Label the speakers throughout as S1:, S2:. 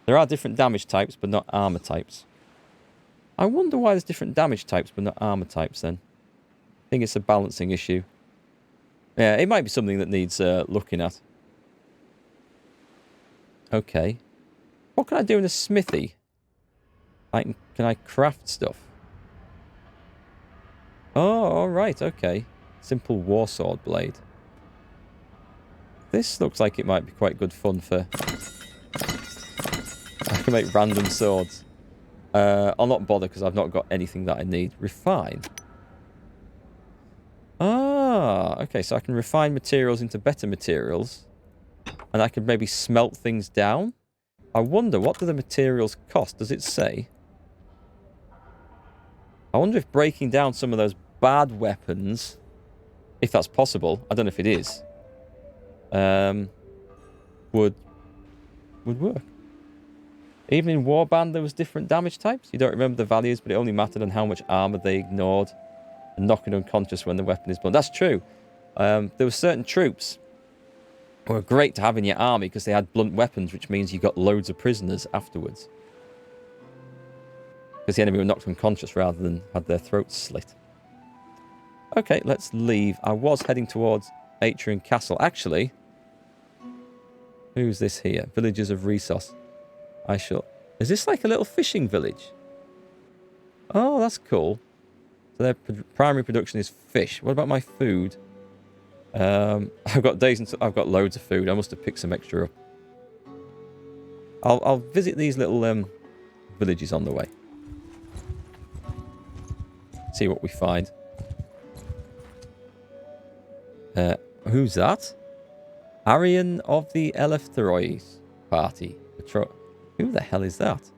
S1: There are different damage types, but not armor types. I wonder why there's different damage types, but not armor types then. I think it's a balancing issue. Yeah, it might be something that needs looking at. Okay. What can I do in a smithy? Can I craft stuff? Oh, alright, okay. Simple warsword blade. This looks like it might be quite good fun for... I can make random swords. I'll not bother because I've not got anything that I need. Refine. Ah, okay, so I can refine materials into better materials. And I can maybe smelt things down. I wonder, what do the materials cost? Does it say? I wonder if breaking down some of those bad weapons, if that's possible, I don't know if it is, would work. Even in Warband there was different damage types. You don't remember the values, but it only mattered on how much armor they ignored and knocking unconscious when the weapon is blunt. That's true. There were certain troops who were great to have in your army because they had blunt weapons, which means you got loads of prisoners afterwards. Because the enemy were knocked unconscious rather than had their throats slit. Okay, let's leave. I was heading towards Atrium Castle. Actually, who's this here? Villagers of Resos. Is this like a little fishing village? Oh, that's cool. So their primary production is fish. What about my food? I've got days until I've got loads of food. I must have picked some extra up. I'll visit these little villages on the way. See what we find. Who's that? Arian of the Elephtherois party. Who the hell is that?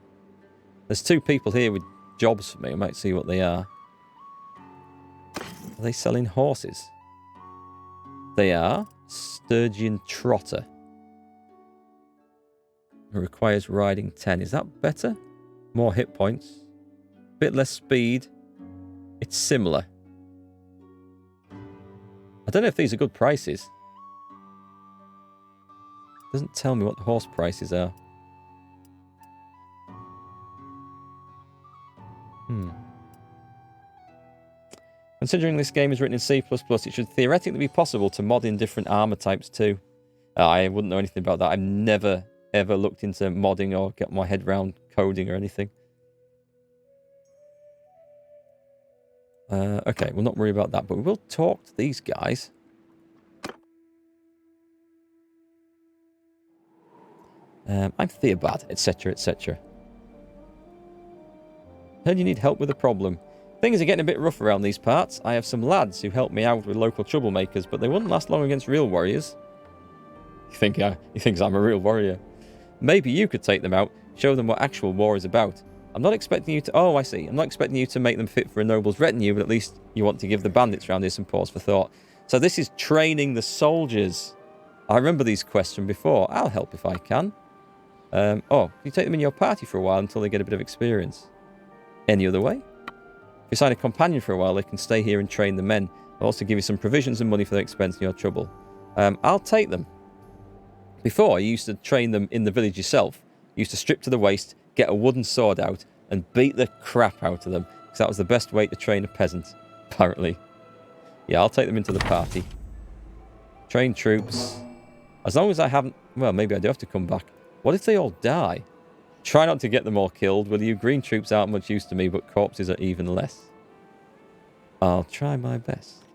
S1: There's two people here with jobs for me. I might see what they are. Are they selling horses? They are. Sturgeon Trotter. It requires riding 10. Is that better? More hit points. Bit less speed. It's similar. I don't know if these are good prices. Doesn't tell me what the horse prices are. Considering this game is written in C++, it should theoretically be possible to mod in different armor types too. I wouldn't know anything about that. I've never, ever looked into modding or get my head around coding or anything. Okay, we'll not worry about that, but we will talk to these guys. I'm Theobad, etc., etc. Heard you need help with a problem. Things are getting a bit rough around these parts. I have some lads who help me out with local troublemakers, but they wouldn't last long against real warriors. He thinks I'm a real warrior. Maybe you could take them out, show them what actual war is about. I'm not expecting you to... Oh, I see. I'm not expecting you to make them fit for a noble's retinue, but at least you want to give the bandits around here some pause for thought. So this is training the soldiers. I remember these quests from before. I'll help if I can. You take them in your party for a while until they get a bit of experience. Any other way? If you sign a companion for a while, they can stay here and train the men. I'll also give you some provisions and money for their expense in your trouble. I'll take them. Before, you used to train them in the village yourself. You used to strip to the waist, get a wooden sword out, and beat the crap out of them. Because that was the best way to train a peasant, apparently. Yeah, I'll take them into the party. Train troops. As long as I haven't... Well, maybe I do have to come back. What if they all die? Try not to get them all killed, will you? Green troops aren't much use to me, but corpses are even less. I'll try my best.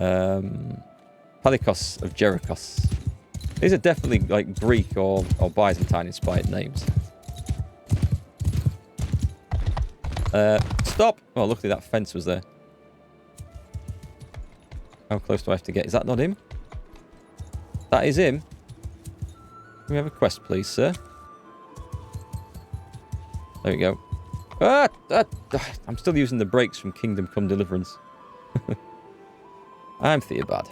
S1: Palikos of Jerichos. These are definitely like Greek or Byzantine-inspired names. Stop! Oh, luckily that fence was there. How close do I have to get? Is that not him? That is him. Can we have a quest, please, sir? There we go. I'm still using the brakes from Kingdom Come Deliverance. I'm Theobad.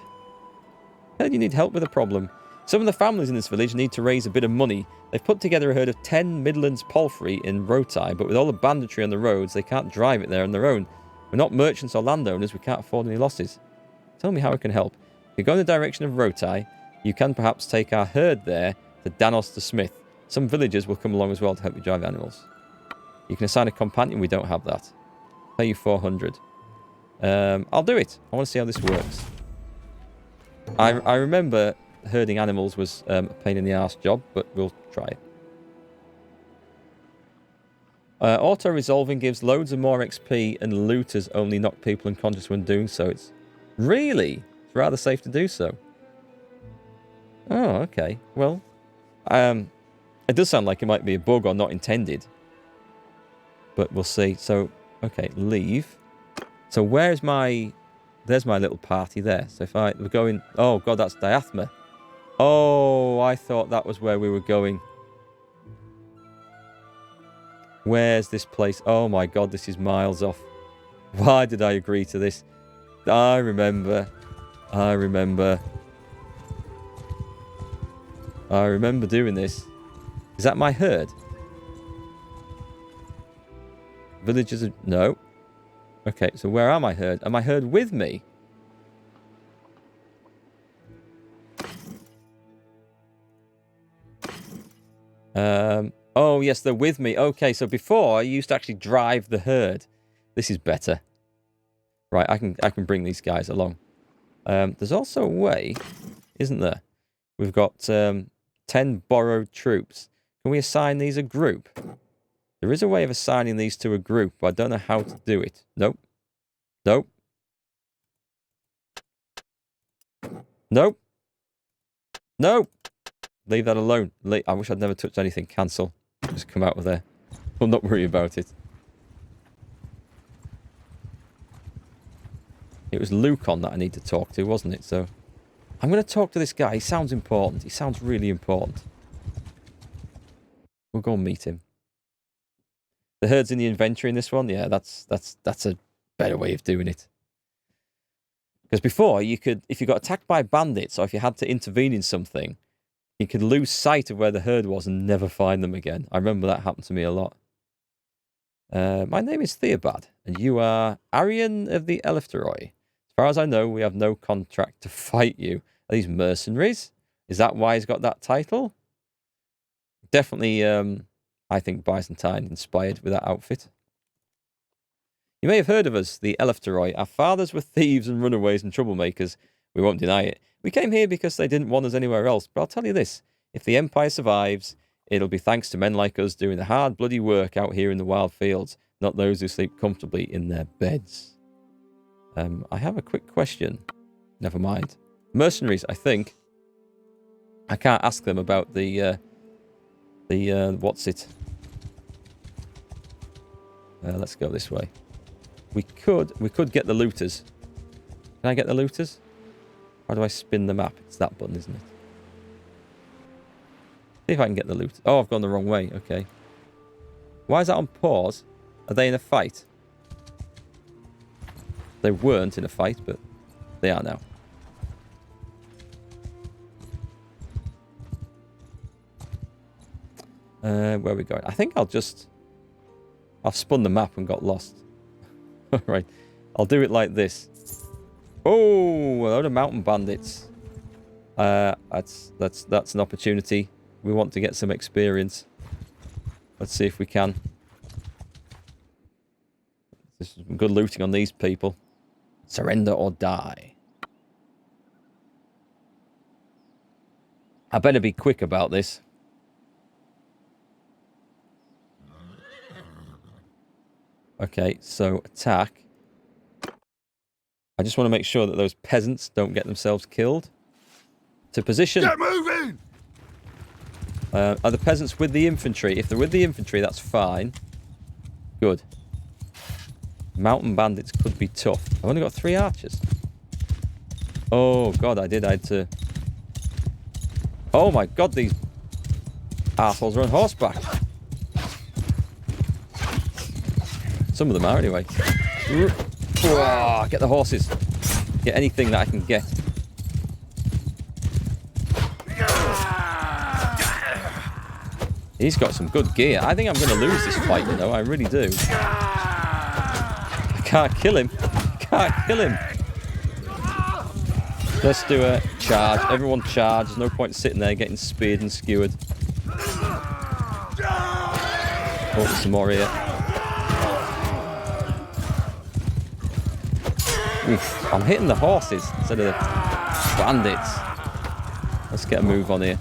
S1: Heard you need help with a problem. Some of the families in this village need to raise a bit of money. They've put together a herd of 10 Midlands palfrey in Rotai, but with all the banditry on the roads, they can't drive it there on their own. We're not merchants or landowners, we can't afford any losses. Tell me how I can help. If you go in the direction of Rotai, you can perhaps take our herd there to Danos the Smith. Some villagers will come along as well to help you drive the animals. You can assign a companion. We don't have that. Pay you 400. I'll do it. I want to see how this works. I remember herding animals was a pain in the arse job, but we'll try it. Auto-resolving gives loads of more XP, and looters only knock people unconscious when doing so. It's really... It's rather safe to do so. Oh, okay. Well, it does sound like it might be a bug or not intended. But we'll see. So, okay, leave. So where's my... There's my little party there. So if we're going... Oh, God, that's Diathma. Oh, I thought that was where we were going. Where's this place? Oh, my God, this is miles off. Why did I agree to this? I remember doing this. Is that my herd? Villagers are... No. Okay, so where are my herd? Are my herd with me? Oh, yes, they're with me. Okay, so before, I used to actually drive the herd. This is better. Right, I can bring these guys along. There's also a way, isn't there? We've got 10 borrowed troops. Can we assign these a group? There is a way of assigning these to a group, but I don't know how to do it. Nope. Nope. Nope. Nope. Leave that alone. I wish I'd never touched anything. Cancel. Just come out of there. I'll not worry about it. It was Lucon that I need to talk to, wasn't it? So I'm going to talk to this guy. He sounds important. He sounds really important. We'll go and meet him. The herd's in the inventory in this one. Yeah, that's a better way of doing it. Because before, you could, if you got attacked by bandits or if you had to intervene in something, you could lose sight of where the herd was and never find them again. I remember that happened to me a lot. My name is Theobald, and you are Arian of the Eleftheroy. As far as I know, we have no contract to fight you. Are these mercenaries? Is that why he's got that title? Definitely, I think, Byzantine inspired with that outfit. You may have heard of us, the Eleftheroy. Our fathers were thieves and runaways and troublemakers. We won't deny it. We came here because they didn't want us anywhere else. But I'll tell you this, if the Empire survives, it'll be thanks to men like us doing the hard, bloody work out here in the wild fields, not those who sleep comfortably in their beds. I have a quick question. Never mind. Mercenaries, I think. I can't ask them about the what's it? Let's go this way. We could get the looters. Can I get the looters? How do I spin the map? It's that button, isn't it? See if I can get the loot. Oh, I've gone the wrong way. Okay. Why is that on pause? Are they in a fight? They weren't in a fight, but they are now. Where are we going? I think I've spun the map and got lost. Alright. I'll do it like this. Oh, a load of mountain bandits. That's an opportunity. We want to get some experience. Let's see if we can. There's some good looting on these people. Surrender or die. I better be quick about this. Okay, so attack. I just want to make sure that those peasants don't get themselves killed. To position.
S2: Get moving!
S1: Are the peasants with the infantry? If they're with the infantry, that's fine. Good. Mountain bandits could be tough. I've only got 3 archers. Oh, God, I had to... Oh, my God, these assholes are on horseback. Some of them are, anyway. Get the horses. Get anything that I can get. He's got some good gear. I think I'm going to lose this fight, you know. I really do. I can't kill him. Can't kill him. Let's do a charge. Everyone charge. There's no point sitting there getting speared and skewered. Oh, there's some more here. Oof, I'm hitting the horses instead of the bandits. Let's get a move on here.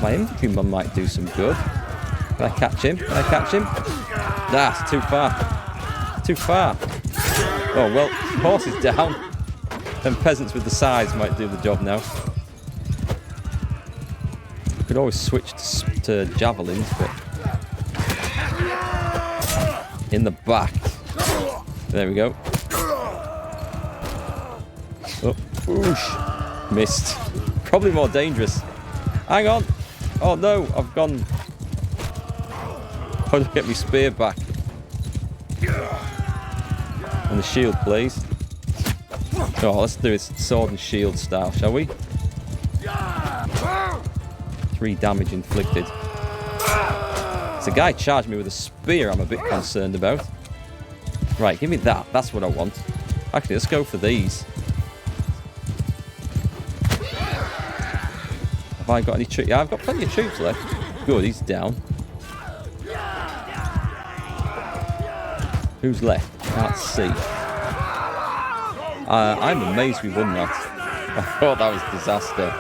S1: My infantryman might do some good. Can I catch him? Can I catch him? That's too far. Too far. Oh, well, horse is down. Them peasants with the scythes might do the job now. Could always switch to javelins, but... in the back. There we go. Oh, whoosh. Missed. Probably more dangerous. Hang on. Oh, no. I've gone... How do I get my spear back? And the shield, please. Oh, let's do it sword and shield style, shall we? 3 damage inflicted. It's a guy charged me with a spear I'm a bit concerned about. Right, give me that. That's what I want. Actually, let's go for these. Have I got any troops? Yeah, I've got plenty of troops left. Good, he's down. Who's left? Can't see. I'm amazed we won that. I thought that was a disaster.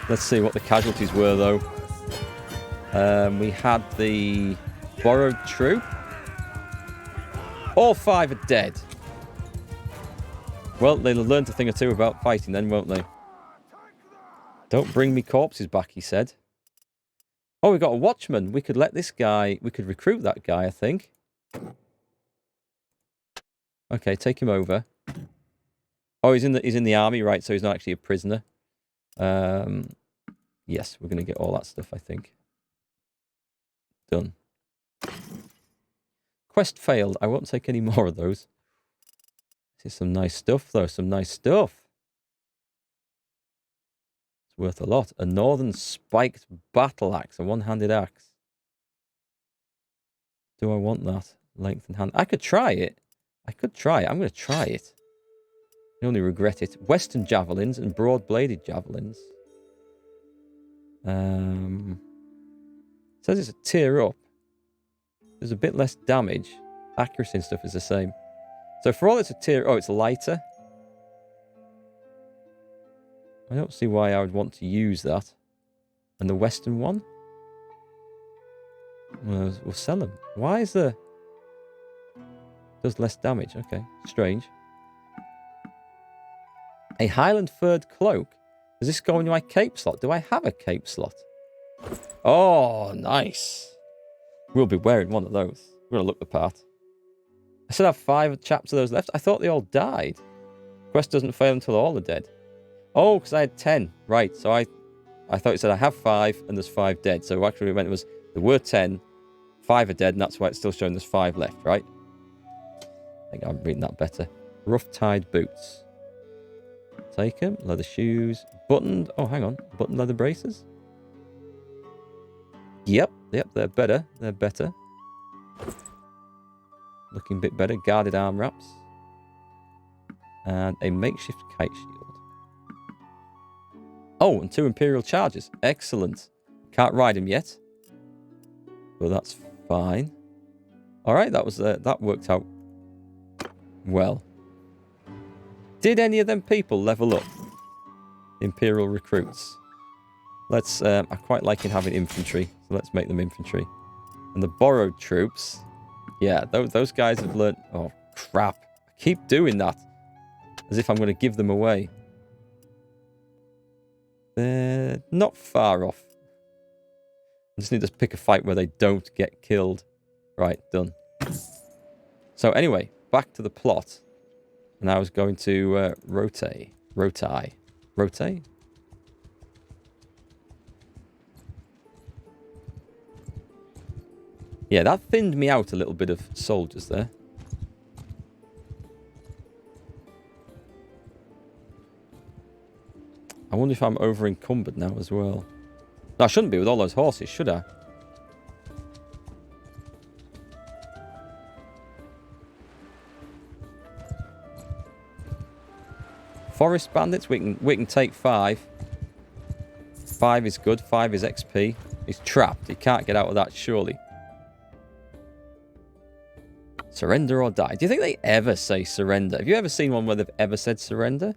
S1: Let's see what the casualties were, though. We had the borrowed troop. All 5 are dead. Well, they'll learn a thing or two about fighting then, won't they? Don't bring me corpses back, he said. Oh, we got a watchman. We could let this guy... We could recruit that guy, I think. Okay, take him over. Oh, he's in the army, right? So he's not actually a prisoner. Yes, we're going to get all that stuff, I think. Done. Quest failed. I won't take any more of those. This is some nice stuff, though. Some nice stuff. It's worth a lot. A northern spiked battle axe. A one-handed axe. Do I want that? Length and hand. I could try it. I could try it. I'm going to try it. I only regret it. Western javelins and broad-bladed javelins. It says it's a tier up. There's a bit less damage. Accuracy and stuff is the same. So for all it's a tier... Oh, it's lighter. I don't see why I would want to use that. And the Western one? We'll sell them. Why is the... Does less damage. Okay. Strange. A Highland furred cloak. Does this go into my cape slot? Do I have a cape slot? Oh, nice. We'll be wearing one of those. We're going to look the part. I still have 5 chaps of those left. I thought they all died. Quest doesn't fail until all are dead. Oh, because I had 10. Right, so I thought it said I have 5 and there's 5 dead. So actually it meant it was there were 10, 5 are dead, and that's why it's still showing there's 5 left, right? I think I'm reading that better. Rough-tied boots. Take them. Leather shoes. Buttoned. Oh, hang on. Buttoned leather braces. Yep, they're better. They're better. Looking a bit better. Guarded arm wraps. And a makeshift kite shield. Oh, and 2 Imperial charges. Excellent. Can't ride them yet. But that's fine. Alright, that worked out well. Did any of them people level up? Imperial recruits. Let's, I quite like having infantry, so let's make them infantry. And the borrowed troops, yeah, those guys have learned... Oh, crap. I keep doing that. As if I'm going to give them away. They're not far off. I just need to pick a fight where they don't get killed. Right, done. So anyway, back to the plot. And I was going to rotate. Yeah, that thinned me out a little bit of soldiers there. I wonder if I'm over encumbered now as well. No, I shouldn't be with all those horses, should I? Forest bandits, we can take 5. 5 is good. 5 is XP. He's trapped. He can't get out of that, surely. Surrender or die. Do you think they ever say surrender? Have you ever seen one where they've ever said surrender?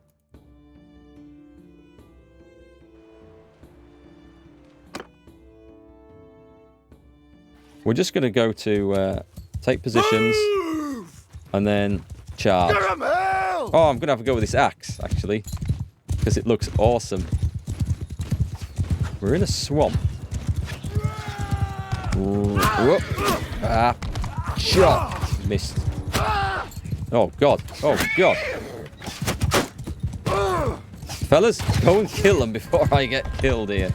S1: We're just going to go to take positions and then charge. Oh, I'm going to have a go with this axe, actually, because it looks awesome. We're in a swamp. Ooh, whoop. Ah, shot. Missed. Oh, God. Oh, God. Fellas, go and kill them before I get killed here.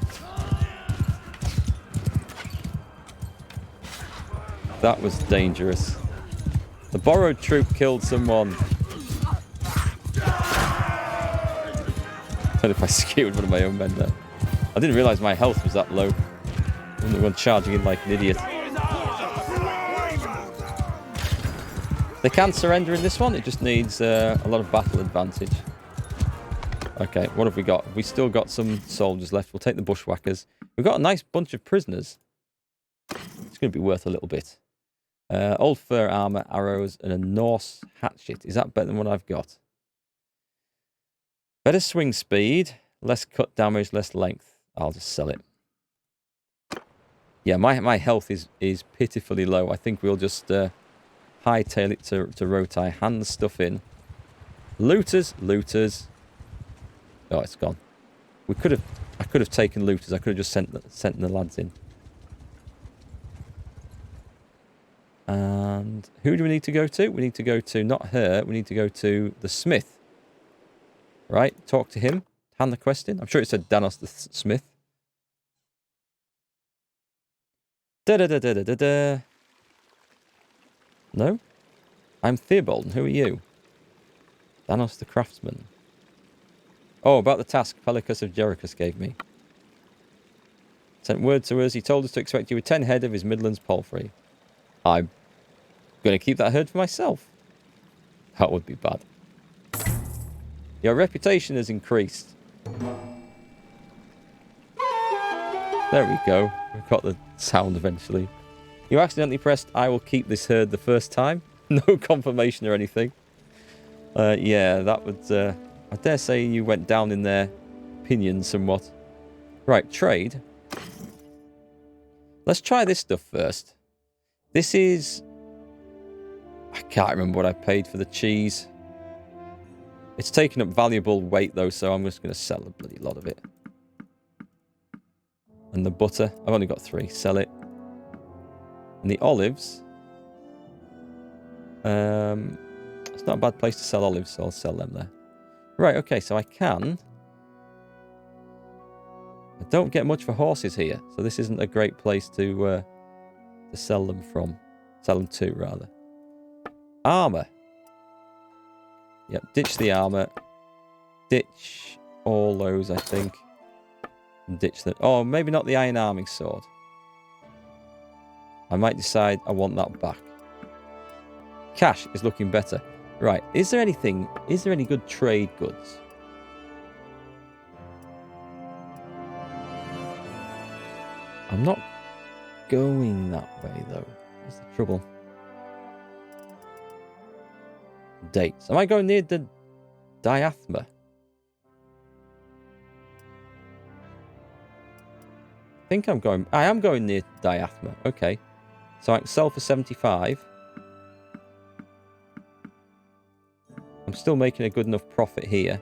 S1: That was dangerous. The borrowed troop killed someone. I don't know if I skewered one of my own men there. I didn't realise my health was that low. I'm the one charging in like an idiot. They can surrender in this one. It just needs a lot of battle advantage. Okay, what have we got? We still got some soldiers left. We'll take the bushwhackers. We've got a nice bunch of prisoners. It's going to be worth a little bit. Old fur armor, arrows, and a Norse hatchet. Is that better than what I've got? Better swing speed, less cut damage, less length. I'll just sell it. Yeah, my health is pitifully low. I think we'll just hightail it to Rotai, hand the stuff in. Looters. Oh, it's gone. I could have taken looters. I could have just sent the lads in. And who do we need to go to? We need to go to, not her, we need to go to the smith. Right, talk to him. Hand the quest in. I'm sure it said Danos the smith. Da-da-da-da-da-da. No? I'm Theobald, and who are you? Danos the craftsman. Oh, about the task Pelicus of Jerichus gave me. Sent word to us. He told us to expect you with 10 head of his Midlands palfrey. I'm going to keep that herd for myself. That would be bad. Your reputation has increased. There we go. We've got the sound eventually. You accidentally pressed I will keep this herd the first time. No confirmation or anything. Yeah, that would... I dare say you went down in their opinion somewhat. Right, trade. Let's try this stuff first. This is... I can't remember what I paid for the cheese. It's taken up valuable weight, though, so I'm just going to sell a bloody lot of it. And the butter. I've only got 3. Sell it. And the olives. It's not a bad place to sell olives, so I'll sell them there. Right, okay, so I can... I don't get much for horses here, so this isn't a great place to sell them from. Sell them to, rather. Armour. Yep, ditch the armour. Ditch all those, I think. And ditch the... Oh, maybe not the iron arming sword. I might decide I want that back. Cash is looking better. Right, is there anything... Is there any good trade goods? I'm not going that way, though. What's the trouble? Dates. Am I going near the diathma? I think I'm going... I am going near diathma. Okay. So I can sell for 75. I'm still making a good enough profit here.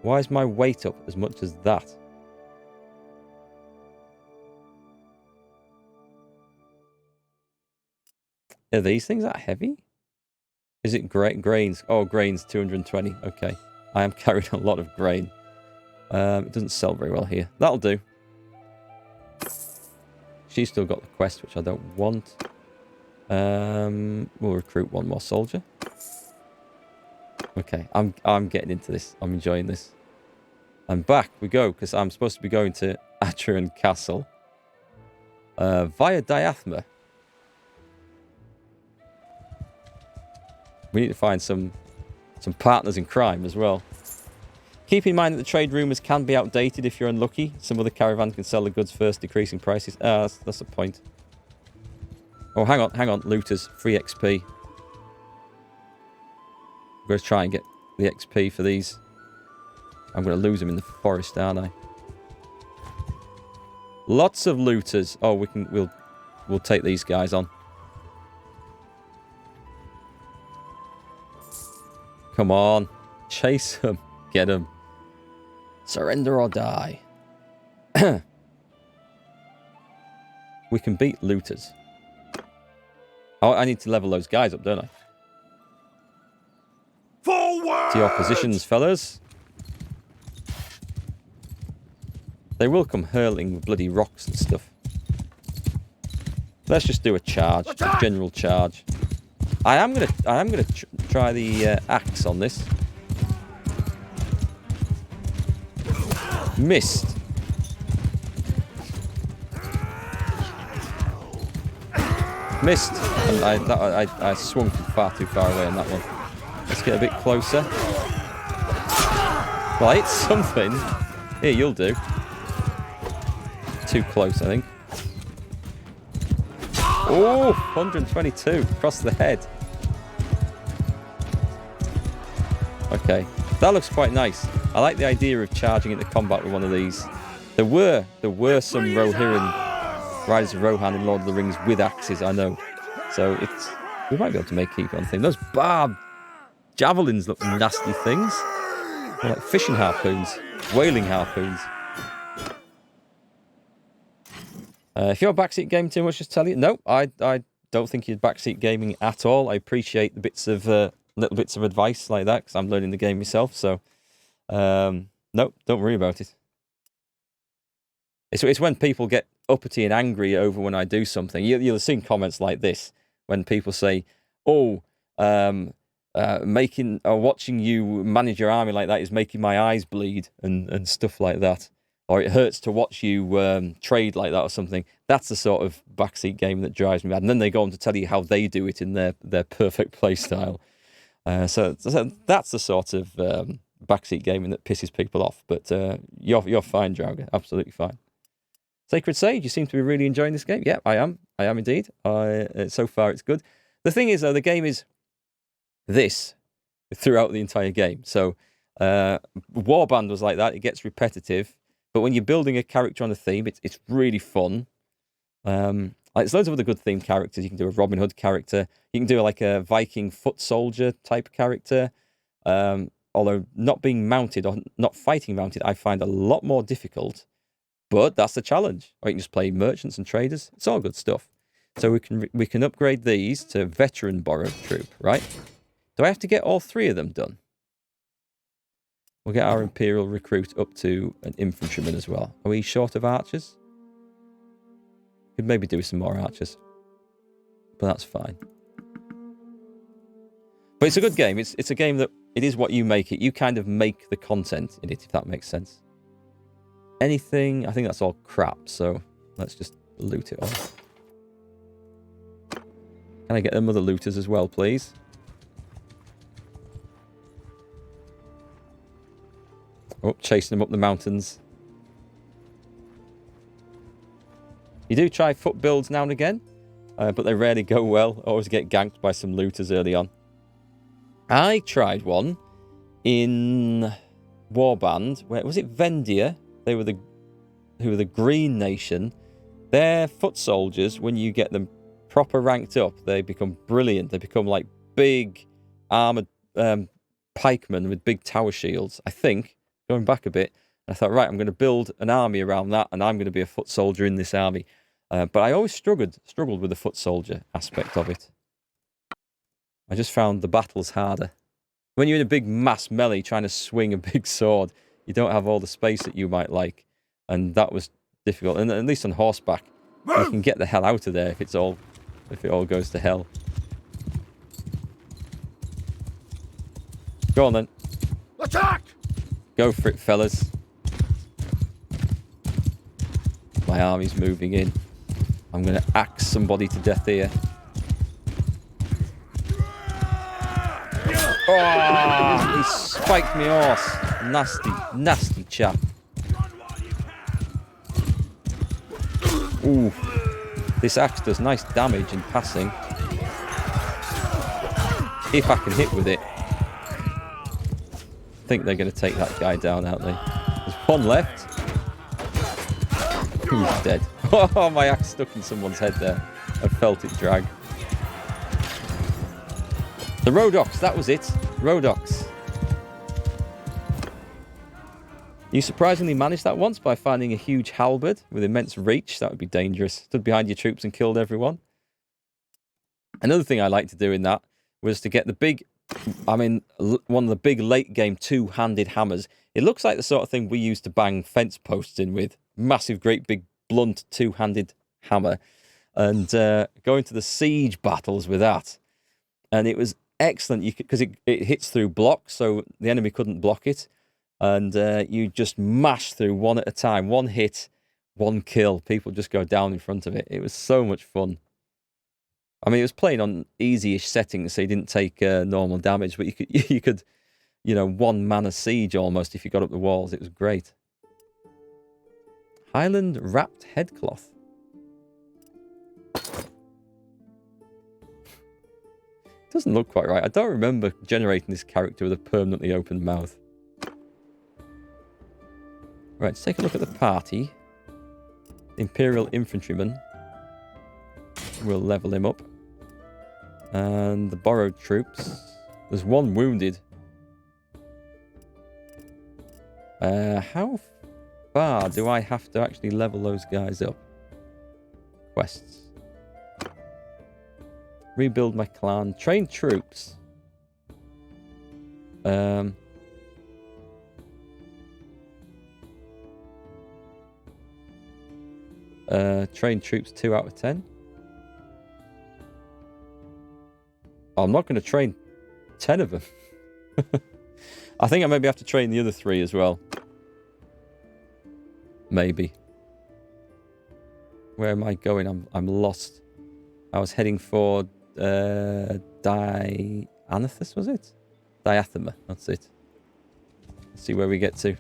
S1: Why is my weight up as much as that? Are these things that heavy? Is it grains? Oh, grains, 220. Okay. I am carrying a lot of grain. It doesn't sell very well here. That'll do. She's still got the quest, which I don't want. We'll recruit one more soldier. Okay, I'm getting into this. I'm enjoying this. And back we go, because I'm supposed to be going to Atron Castle. Via Diathma. We need to find some partners in crime as well. Keep in mind that the trade rumours can be outdated if you're unlucky. Some other caravan can sell the goods first, decreasing prices. That's the point. Oh, hang on. Looters. Free XP. I'm going to try and get the XP for these. I'm going to lose them in the forest, aren't I? Lots of looters. Oh, we'll take these guys on. Come on. Chase them. Get them. Surrender or die. We can beat looters. Oh, I need to level those guys up, don't I? Forward! To your positions, fellas. They will come hurling bloody rocks and stuff. Let's just do a charge, a general charge. I am gonna try the axe on this. Missed. Missed. And I swung far too far away on that one. Let's get a bit closer. Well, it's something. Here, you'll do. Too close, I think. Oh, 122 across the head. Okay, that looks quite nice. I like the idea of charging into combat with one of these. There were some Rohirrim, Riders of Rohan in Lord of the Rings with axes, I know. So we might be able to make keep on thing. Those barbed javelins look nasty things. They're like fishing harpoons, whaling harpoons. If you're backseat gaming too much, just tell you. No, I don't think you're backseat gaming at all. I appreciate the bits of little bits of advice like that because I'm learning the game myself. So, no, don't worry about it. It's when people get uppity and angry over when I do something. You'll have seen comments like this when people say, "Oh, watching you manage your army like that is making my eyes bleed," and stuff like that. Or it hurts to watch you trade like that or something. That's the sort of backseat game that drives me mad. And then they go on to tell you how they do it in their perfect play style. So that's the sort of backseat gaming that pisses people off. But you're fine, Drauga. Absolutely fine. Sacred Sage, you seem to be really enjoying this game. Yeah, I am. I am indeed. So far, it's good. The thing is, though, the game is this throughout the entire game. So Warband was like that. It gets repetitive. But when you're building a character on a theme, it's really fun. There's loads of other good themed characters. You can do a Robin Hood character. You can do like a Viking foot soldier type character. Although not being mounted or not fighting mounted, I find a lot more difficult. But that's the challenge. Or you can just play merchants and traders. It's all good stuff. So we can upgrade these to veteran borrowed troop, right? Do I have to get all three of them done? We'll get our Imperial recruit up to an infantryman as well. Are we short of archers? Could maybe do some more archers. But that's fine. But it's a good game. It's a game that it is what you make it. You kind of make the content in it, if that makes sense. Anything, I think that's all crap, so let's just loot it all. Can I get them other looters as well, please? Oh, chasing them up the mountains. You do try foot builds now and again, but they rarely go well. Always get ganked by some looters early on. I tried one in Warband. Where was it? Vendia. Who were the Green Nation. Their foot soldiers, when you get them proper ranked up, they become brilliant. They become like big armored pikemen with big tower shields, I think. Going back a bit, I thought, right, I'm going to build an army around that, and I'm going to be a foot soldier in this army. But I always struggled with the foot soldier aspect of it. I just found the battles harder. When you're in a big mass melee trying to swing a big sword, you don't have all the space that you might like, and that was difficult. And at least on horseback, you can get the hell out of there if it all goes to hell. Go on then.
S2: Attack!
S1: Go for it, fellas. My army's moving in. I'm going to axe somebody to death here. Oh, he spiked me horse. Nasty, nasty chap. Ooh. This axe does nice damage in passing. If I can hit with it. I think they're going to take that guy down, aren't they? There's one left. He's dead. Oh, my axe stuck in someone's head there. I felt it drag. The Rodox, that was it. Rodox. You surprisingly managed that once by finding a huge halberd with immense reach. That would be dangerous. Stood behind your troops and killed everyone. Another thing I like to do in that was to get the big, one of the big late game two-handed hammers. It looks like the sort of thing we used to bang fence posts in with. Massive, great big blunt two-handed hammer. And go into the siege battles with that. And it was excellent because it hits through blocks, so the enemy couldn't block it. And you just mash through one at a time. One hit, one kill. People just go down in front of it. It was so much fun. I mean, it was playing on easy-ish settings, so you didn't take normal damage, but you could, one man a siege almost if you got up the walls. It was great. Highland wrapped headcloth. Doesn't look quite right. I don't remember generating this character with a permanently open mouth. Right, let's take a look at the party. Imperial Infantryman. We'll level him up. And the borrowed troops. There's one wounded. How far do I have to actually level those guys up? Quests. Rebuild my clan. Train troops. Train troops 2 out of 10. Oh, I'm not going to train 10 of them. I think I maybe have to train the other 3 as well. Maybe. Where am I going? I'm lost. I was heading for Dianathus, was it? Diathema, that's it. Let's see where we get to.